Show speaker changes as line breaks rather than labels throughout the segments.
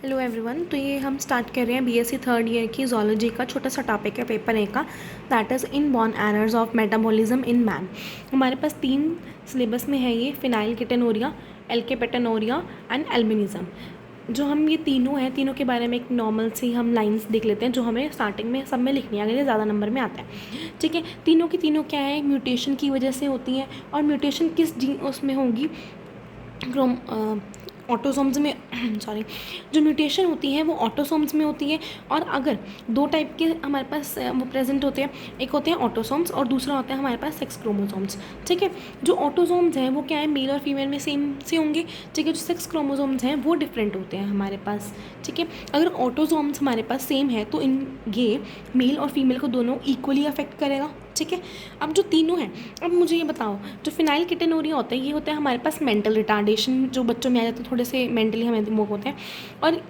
Hello everyone. तो ये हम स्टार्ट कर रहे हैं बीएससी थर्ड ईयर की जूलॉजी का छोटा सा टॉपिक है पेपर ए का, that is inborn errors of metabolism in man. हमारे पास 3 सिलेबस में है ये, फिनाइलकेटोनुरिया, एल्केपेटोनुरिया एंड एल्बिनिज्म। जो हम ये तीनों हैं, तीनों के बारे में एक नॉर्मल सी हम लाइंस देख लेते हैं जो हमें स्टार्टिंग में सब में लिखनी है, अगर ये ज़्यादा नंबर में आता है। ठीक है, तीनों की तीनों क्या है, म्यूटेशन की वजह से होती हैं। और म्यूटेशन किस जीन उसमें होगी, क्रोम ऑटोसोम्स में सॉरी, जो म्यूटेशन होती है वो ऑटोसोम्स में होती है। और अगर 2 टाइप के हमारे पास वो प्रेजेंट होते हैं, एक होते हैं ऑटोसोम्स और दूसरा होता है हमारे पास सेक्स क्रोमोसोम्स। ठीक है, जो ऑटोसोम्स हैं वो क्या है, मेल और फीमेल में सेम से होंगे। ठीक है, जो सेक्स क्रोमोसोम्स हैं वो डिफरेंट होते हैं हमारे पास। ठीक है, अगर ऑटोसोम्स हमारे पास सेम है तो इन ये मेल और फीमेल को दोनों इक्वली अफेक्ट करेगा। ठीक है, अब जो तीनों हैं, अब मुझे ये बताओ, जो फिनाइलकेटोनुरिया होता है ये होता है हमारे पास मेंटल रिटार्डेशन, जो बच्चों में आ जाते हैं, थोड़े से मेंटली हमें वो होते हैं, और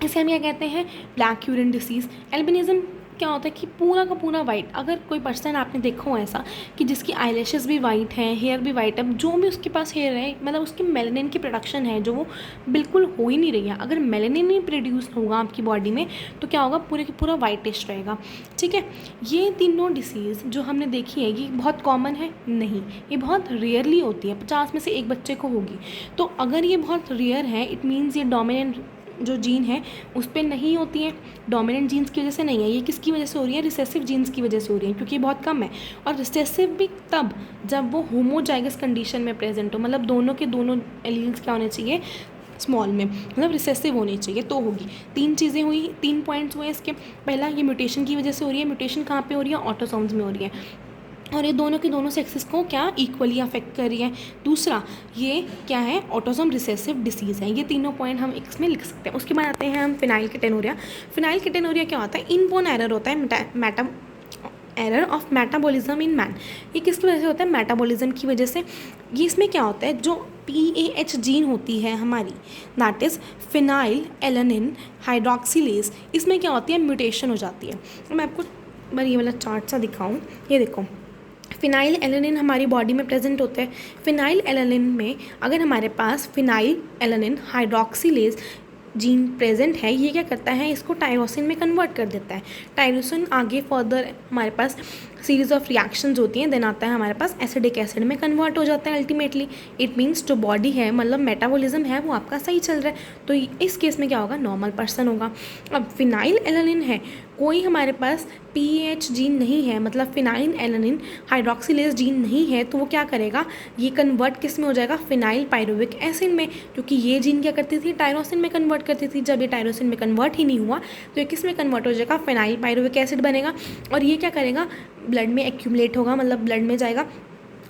इसे हम क्या कहते हैं, ब्लैक यूरिन डिसीज़। एल्बिनिज्म क्या होता है कि पूरा का पूरा वाइट, अगर कोई पर्सन आपने देखा हो ऐसा कि जिसकी आईलैशेस भी वाइट हैं, हेयर भी वाइट है, जो भी उसके पास हेयर है, मतलब उसकी मेलानिन की प्रोडक्शन है जो वो बिल्कुल हो ही नहीं रही है। अगर मेलानिन नहीं प्रोड्यूस होगा आपकी बॉडी में तो क्या होगा, पूरे का पूरा वाइटिश रहेगा। ठीक है, ये तीनों डिसीज़ जो हमने देखी है ये बहुत कॉमन है नहीं, ये बहुत रेयरली होती है, 50 में से एक बच्चे को होगी। तो अगर ये बहुत रेयर है, इट मीन्स ये डोमिनेंट जो जीन है उस पर नहीं होती है, डोमिनेंट जीन्स की वजह से नहीं है। ये किसकी वजह से हो रही है, रिसेसिव जीन्स की वजह से हो रही है, क्योंकि ये बहुत कम है। और रिसेसिव भी तब जब वो होमोजाइगस कंडीशन में प्रेजेंट हो, मतलब दोनों के दोनों एलील्स क्या होने चाहिए, स्मॉल में, मतलब रिसेसिव होनी चाहिए तो होगी। 3 चीज़ें हुई, 3 पॉइंट्स हुए इसके। पहला, ये म्यूटेशन की वजह से हो रही है। म्यूटेशन कहाँ पे हो रही है, ऑटोसोम्स में हो रही है, और ये दोनों के दोनों सेक्सेस को क्या इक्वली अफेक्ट कर रही है। दूसरा, ये क्या है, ऑटोसोम रिसेसिव डिसीज़ है। ये तीनों पॉइंट हम इसमें लिख सकते हैं। उसके बाद आते हैं हम फिनाइलकेटोनुरिया। फिनाइलकेटोनुरिया क्या होता है, इनबोर्न एरर होता है, error of metabolism in man. ये किसकी वजह से होता है, मेटाबॉलिज्म की वजह से। ये इसमें क्या होता है, जो PAH जीन होती है हमारी, that is phenyl alanine hydroxylase, इसमें क्या होती है, म्यूटेशन हो जाती है। मैं आपको बार ये वाला चार्ट सा दिखाऊँ, ये देखो, फिनाइल एलानिन हमारी बॉडी में प्रेजेंट होता है। फिनाइल एलानिन में अगर हमारे पास phenylalanine hydroxylase gene present है, ये क्या करता है, इसको टायरोसिन में कन्वर्ट कर देता है। टायरोसिन आगे फर्दर हमारे पास सीरीज ऑफ रिएक्शंस होती हैं, देन आता है हमारे पास एसिडिक एसिड में कन्वर्ट हो जाता है अल्टीमेटली। इट मीन्स जो बॉडी है, मतलब मेटाबॉलिज्म है, वो आपका सही चल रहा है। तो इस केस में क्या होगा, नॉर्मल पर्सन होगा। अब फिनाइल एलानिन है, कोई हमारे पास PAH जीन नहीं है, मतलब फिनाइल एलानिन हाइड्रोक्सिलेज जीन नहीं है, तो वो क्या करेगा, ये कन्वर्ट किस में हो जाएगा, फिनाइल पायरुविक एसिड में, क्योंकि ये जीन क्या करती थी, टायरोसिन में कन्वर्ट करती थी। जब ये टायरोसिन में कन्वर्ट ही नहीं हुआ तो ये किस में कन्वर्ट हो जाएगा, फिनाइल पायरुविक एसिड बनेगा, और ये क्या करेगा, ब्लड में एक्यूमुलेट होगा, मतलब ब्लड में जाएगा।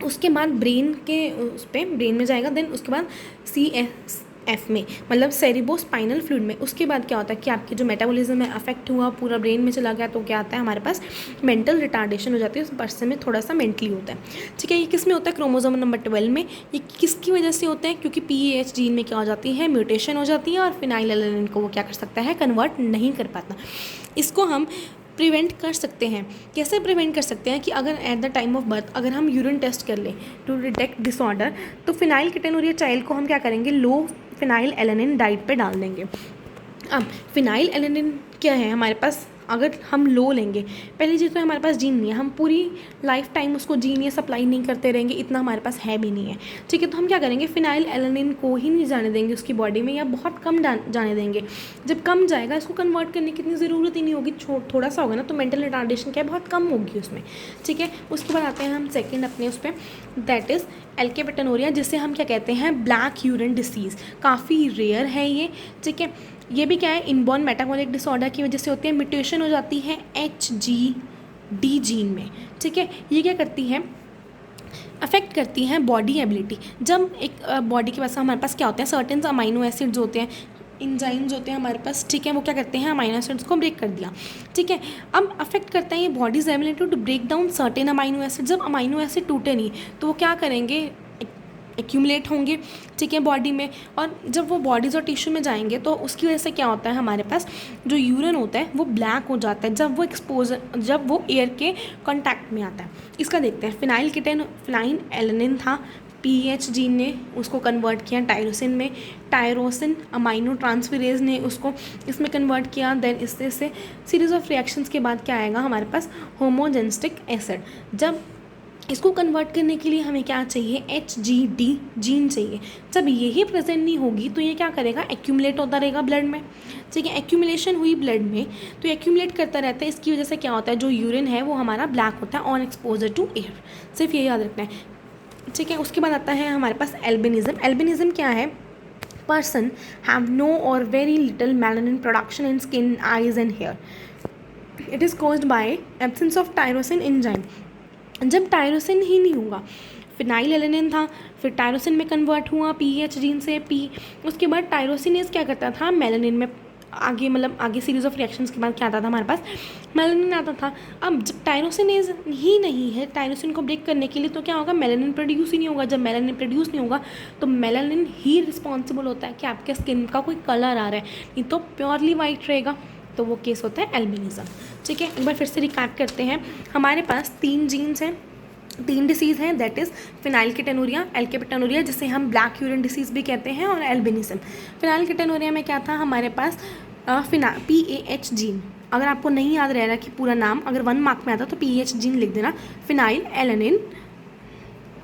उसके बाद ब्रेन के उस पर ब्रेन में जाएगा, देन उसके बाद CSF में, मतलब सेरिब्रोस्पाइनल फ्लूइड में। उसके बाद क्या होता है कि आपकी जो मेटाबॉलिज्म है अफेक्ट हुआ, पूरा ब्रेन में चला गया, तो क्या आता है हमारे पास, मेंटल रिटार्डेशन हो जाती है, उस पर्सन में थोड़ा सा मेंटली होता है। ठीक है, ये किस में होता है, क्रोमोसोम नंबर 12 में। ये किसकी वजह से होता है, क्योंकि PAH जीन में क्या हो जाती है, म्यूटेशन हो जाती है, और फिनाइल एलानिन को वो क्या कर सकता है, कन्वर्ट नहीं कर पाता। इसको हम प्रिवेंट कर सकते हैं। कैसे प्रिवेंट कर सकते हैं कि अगर at the time of birth अगर हम यूरिन टेस्ट कर लें टू डिटेक्ट डिसऑर्डर, तो फिनाइलकेटोनुरिया चाइल्ड को हम क्या करेंगे, लो फिनाइल एलानिन डाइट पे डाल देंगे। अब फिनाइल एलानिन क्या है हमारे पास, अगर हम लो लेंगे, पहली चीज़ तो हमारे पास जीन नहीं है, हम पूरी लाइफ टाइम उसको जीन ये सप्लाई नहीं करते रहेंगे, इतना हमारे पास है भी नहीं है। ठीक है, तो हम क्या करेंगे, फिनाइल एलानिन को ही नहीं जाने देंगे उसकी बॉडी में, या बहुत कम जाने देंगे। जब कम जाएगा, इसको कन्वर्ट करने की इतनी ज़रूरत ही नहीं होगी, थोड़ा सा होगा ना, तो मेंटल रिटार्डेशन क्या है, बहुत कम होगी उसमें। ठीक है, उसके बाद आते हैं हम सेकेंड अपने उस पर, दैट इज़ एल्केपेटोनुरिया, जिसे हम क्या कहते हैं, ब्लैक यूरिन डिसीज़। काफ़ी रेयर है ये। ठीक है, ये भी क्या है, इनबॉर्न मेटाबॉलिक डिसऑर्डर की वजह से होती है, म्यूटेशन हो जाती है HGD जीन में। ठीक है, ये क्या करती है, अफेक्ट करती हैं बॉडी एबिलिटी। जब एक बॉडी के पास हमारे पास क्या होते हैं, सर्टेन अमाइनो एसिड्स होते हैं, इंजाइम्स होते हैं हमारे पास। ठीक है, वो क्या करते हैं, अमाइनो एसिड्स को ब्रेक कर दिया। ठीक है, अब अफेक्ट करता है ये body's ability to break down certain amino acid. जब अमाइनो एसिड टूटे नहीं तो वो क्या करेंगे, एक्यूमुलेट होंगे। ठीक है, बॉडी में, और जब वो बॉडीज़ और टिश्यू में जाएंगे तो उसकी वजह से क्या होता है, हमारे पास जो यूरिन होता है वो ब्लैक हो जाता है, जब वो एयर के कांटेक्ट में आता है। इसका देखते हैं, फिनाइल एलानिन था, PEH जीन ने उसको कन्वर्ट किया टायरोसिन में, टायरोसिन अमाइनो ट्रांसफेरेज ने उसको इसमें कन्वर्ट किया, देन इससे सीरीज ऑफ रिएक्शंस के बाद क्या आएगा हमारे पास, होमोजेनिस्टिक एसिड। जब इसको कन्वर्ट करने के लिए हमें क्या चाहिए, HGD जीन चाहिए। जब यही प्रेजेंट नहीं होगी तो ये क्या करेगा, एक्यूमुलेट होता रहेगा ब्लड में, ठीक है। एक्यूमुलेशन हुई ब्लड में तो एक्यूमुलेट करता रहता है, इसकी वजह से क्या होता है, जो यूरिन है वो हमारा ब्लैक होता है ऑन एक्सपोजर टू एयर, सिर्फ ये याद रखना है, ठीक है। उसके बाद आता है हमारे पास एल्बिनिज्म। एल्बिनिज्म क्या है, पर्सन हैव नो और very little melanin production in skin, eyes and hair. It is caused by absence of tyrosine enzyme. जब टायरोसिन ही नहीं होगा, फिनाइल एलेनिन था, फिर टायरोसिन में कन्वर्ट हुआ PEH जीन से उसके बाद टायरोसिनेज क्या करता था, मेलानिन में आगे मतलब आगे सीरीज ऑफ रिएक्शंस के बाद क्या आता था हमारे पास, मेलानिन आता था। अब जब टायरोसिनेज ही नहीं है टायरोसिन को ब्रेक करने के लिए तो क्या होगा, मेलानिन प्रोड्यूस ही नहीं होगा। जब मेलानिन प्रोड्यूस नहीं होगा तो मेलानिन ही रिस्पॉन्सिबल होता है कि आपके स्किन का कोई कलर आ रहा है, नहीं तो प्योरली वाइट रहेगा, तो वो केस होता है एल्बिनिज्म, ठीक है। एक बार फिर से रिकैप करते हैं, हमारे पास 3 जीन्स हैं, 3 डिसीज़ हैं, दैट इज़ फिनाइलकेटोनुरिया, एल्केपेटोनुरिया जिसे हम ब्लैक यूरिन डिसीज़ भी कहते हैं, और एल्बिनिज्म। फिनाइलकेटोनुरिया में क्या था हमारे पास, PAH जीन। अगर आपको नहीं याद रहेगा कि पूरा नाम, अगर 1 मार्क में आता तो PAH जीन लिख देना। फिनाइल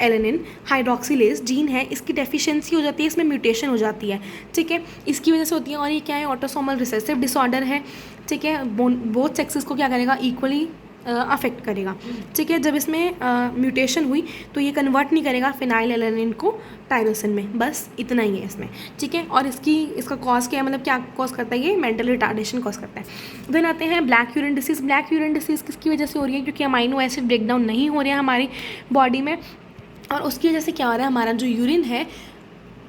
एलेनिन हाइड्रोक्सिलेज जीन है, इसकी डेफिशिएंसी हो जाती है, इसमें म्यूटेशन हो जाती है, ठीक है, इसकी वजह से होती है। और ये क्या है, ऑटोसोमल रिसेसिव डिसऑर्डर है, ठीक है। बोथ सेक्सेस को क्या करेगा, इक्वली अफेक्ट करेगा, ठीक है। जब इसमें म्यूटेशन हुई तो ये कन्वर्ट नहीं करेगा फिनाइल एलेनिन को टायरोसिन में, बस इतना ही है इसमें, ठीक है। और इसका कॉज क्या है, मतलब क्या कॉज करता है, ये मेंटल रिटार्डेशन कॉज करता है। देन आते हैं black urine disease. Black urine disease किसकी वजह से हो रही है, क्योंकि अमाइनो एसिड ब्रेकडाउन नहीं हो रहा है हमारी बॉडी में, और उसकी वजह से क्या हो रहा है, हमारा जो यूरिन है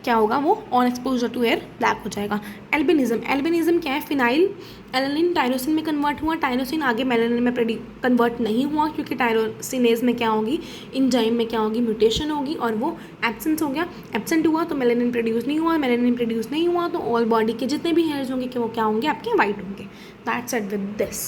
क्या होगा, वो on exposure to air black हो जाएगा। एल्बिनिज्म क्या है, फिनाइल एलेनिन टायरोसिन में कन्वर्ट हुआ, टायरोसिन आगे मेलानिन में कन्वर्ट नहीं हुआ, क्योंकि टायरोसिनेज में क्या होगी, एंजाइम में क्या होगी, म्यूटेशन होगी, और वो एब्सेंट हुआ तो मेलानिन प्रोड्यूस नहीं हुआ, मेलानिन प्रोड्यूस नहीं हुआ तो ऑल बॉडी के जितने भी हेयर्स होंगे कि वो क्या होंगे, आपके वाइट होंगे। That's it with this.